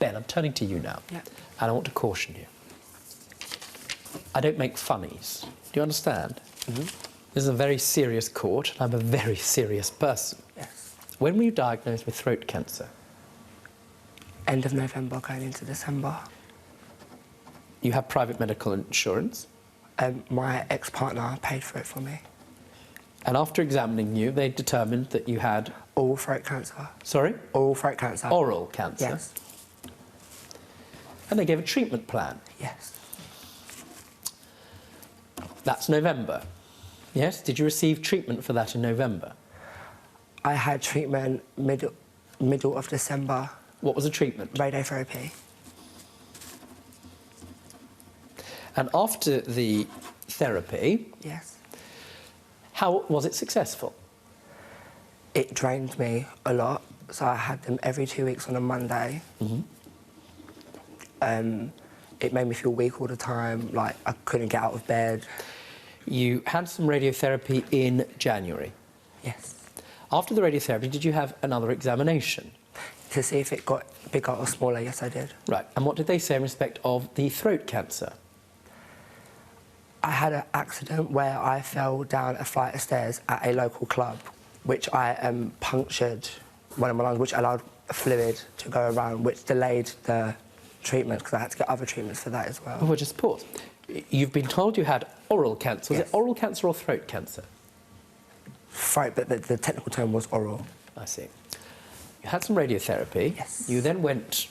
Ben, I'm turning to you now. Yeah. And I want to caution you. I don't make funnies. Do you understand? Mm-hmm. This is a very serious court, and I'm a very serious person. Yes. When were you diagnosed with throat cancer? End of November, going into December. You have private medical insurance? My ex-partner paid for it for me. And after examining you, they determined that you had... Oral throat cancer. Sorry? Oral throat cancer. Oral cancer? Yes. And they gave a treatment plan? Yes. That's November? Yes? Did you receive treatment for that in November? I had treatment middle of December. What was the treatment? Radiotherapy. And after the therapy... Yes. How was it successful? It drained me a lot, so I had them every 2 weeks on a Monday. Mm-hmm. It made me feel weak all the time, like I couldn't get out of bed. You had some radiotherapy in January. Yes. After the radiotherapy, did you have another examination? To see if it got bigger or smaller, yes I did. Right, and what did they say in respect of the throat cancer? I had an accident where I fell down a flight of stairs at a local club, which I punctured one of my lungs, which allowed fluid to go around, which delayed the treatment because I had to get other treatments for that as well. Oh, just pause. You've been told you had oral cancer. Was Yes. it oral cancer or throat cancer? Throat, but the technical term was oral. I see. You had some radiotherapy. Yes. You then went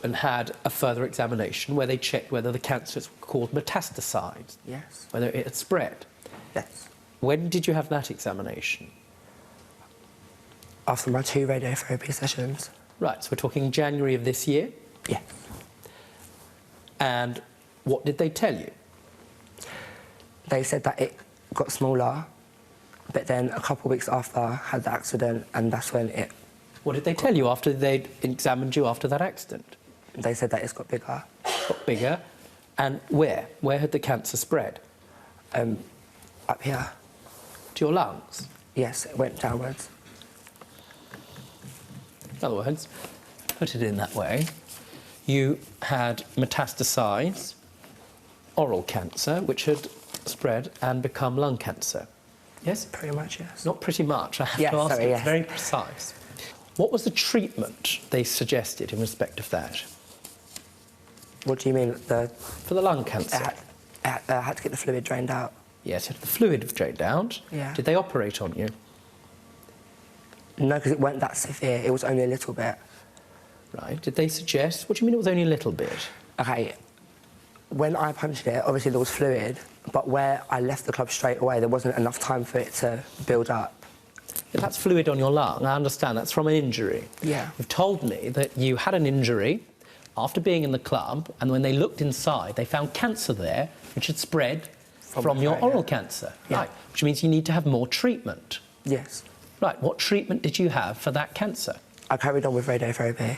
and had a further examination where they checked whether the cancer is called metastasized, Yes. whether it had spread. Yes. When did you have that examination? After my 2 radiotherapy sessions. Right, so we're talking January of this year. Yes. And what did they tell you? They said that it got smaller, but then a couple of weeks after I had the accident, and that's when it... What did they tell you after they'd examined you after that accident? They said that it's got bigger. Got bigger. And where? Where had the cancer spread? Up here. To your lungs? Yes, it went downwards. In other words, put it in that way, you had metastasized oral cancer, which had spread and become lung cancer. Yes? Pretty much, yes. Not pretty much, I have Yes, to ask sorry, you. yes. It's very precise. What was the treatment they suggested in respect of that? What do you mean? For the lung cancer? I had to get the fluid drained out. Yes, you had the fluid drained out. Yeah. Did they operate on you? No, because it weren't that severe. It was only a little bit. Right. Did they suggest... What do you mean it was only a little bit? OK, when I punched it, obviously there was fluid, but where I left the club straight away, there wasn't enough time for it to build up. If that's fluid on your lung, I understand that's from an injury. Yeah. You've told me that you had an injury after being in the club, and when they looked inside, they found cancer there, which had spread from your oral cancer. Yeah. Right, which means you need to have more treatment. Yes. Right, what treatment did you have for that cancer? I carried on with radiotherapy.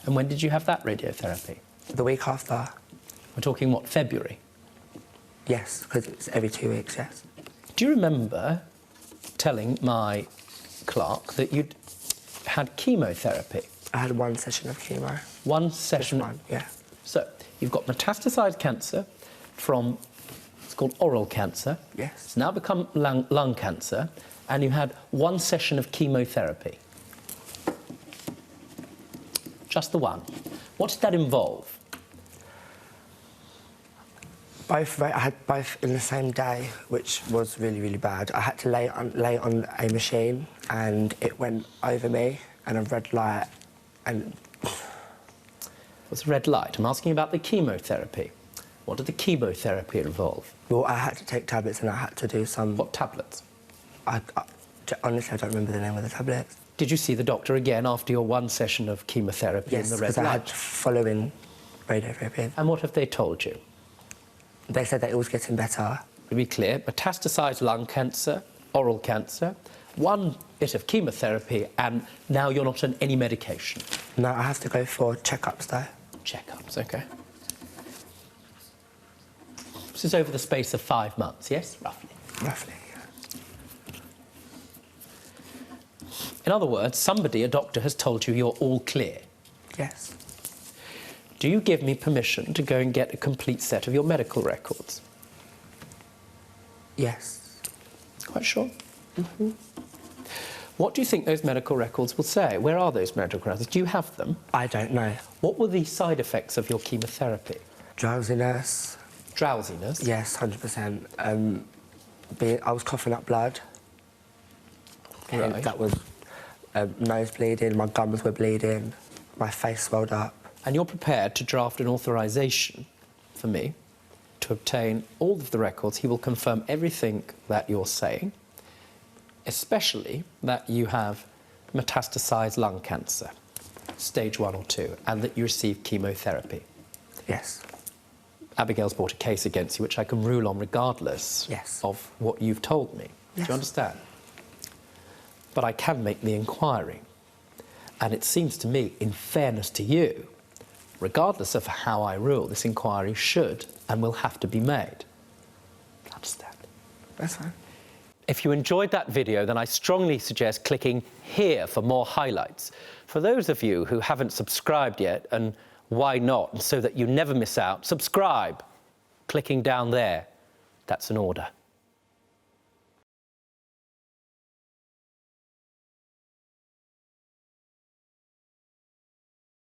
And when did you have that radiotherapy? The week after. We're talking, what, February? Yes, because it's every 2 weeks, yes. Do you remember telling my clerk that you'd had chemotherapy? I had 1 session of chemo. One session? Just 1, yeah. So, you've got metastasized cancer from, it's called oral cancer. Yes. It's now become lung cancer, and you had 1 session of chemotherapy. Just the one. What did that involve? I had both in the same day, which was really, really bad. I had to lay on a machine, and it went over me, and a red light, and... What's a red light? I'm asking about the chemotherapy. What did the chemotherapy involve? Well, I had to take tablets, and I had to do some... What tablets? Honestly, I don't remember the name of the tablets. Did you see the doctor again after your 1 session of chemotherapy in Yes, the red because light? I had following radiotherapy. And what have they told you? They said that it was getting better. To be clear, metastasized lung cancer, oral cancer, 1 bit of chemotherapy, and now you're not on any medication. No, I have to go for checkups, though. Checkups, OK. This is over the space of 5 months, yes? Roughly. Roughly, yeah. In other words, somebody, a doctor, has told you you're all clear. Yes. Do you give me permission to go and get a complete set of your medical records? Yes. Quite sure? Mm-hmm. What do you think those medical records will say? Where are those medical records? Do you have them? I don't know. What were the side effects of your chemotherapy? Drowsiness. Drowsiness? Yes, 100%. I was coughing up blood. Right. That was nose bleeding, my gums were bleeding, my face swelled up. And you're prepared to draft an authorization for me to obtain all of the records. He will confirm everything that you're saying, especially that you have metastasized lung cancer, stage 1 or 2, and that you received chemotherapy. Yes. Abigail's brought a case against you, which I can rule on regardless of what you've told me. Yes. Do you understand? But I can make the inquiry. And it seems to me, in fairness to you, regardless of how I rule, this inquiry should and will have to be made. Understand? That's fine. If you enjoyed that video, then I strongly suggest clicking here for more highlights. For those of you who haven't subscribed yet, and why not, and so that you never miss out, subscribe. Clicking down there, that's an order.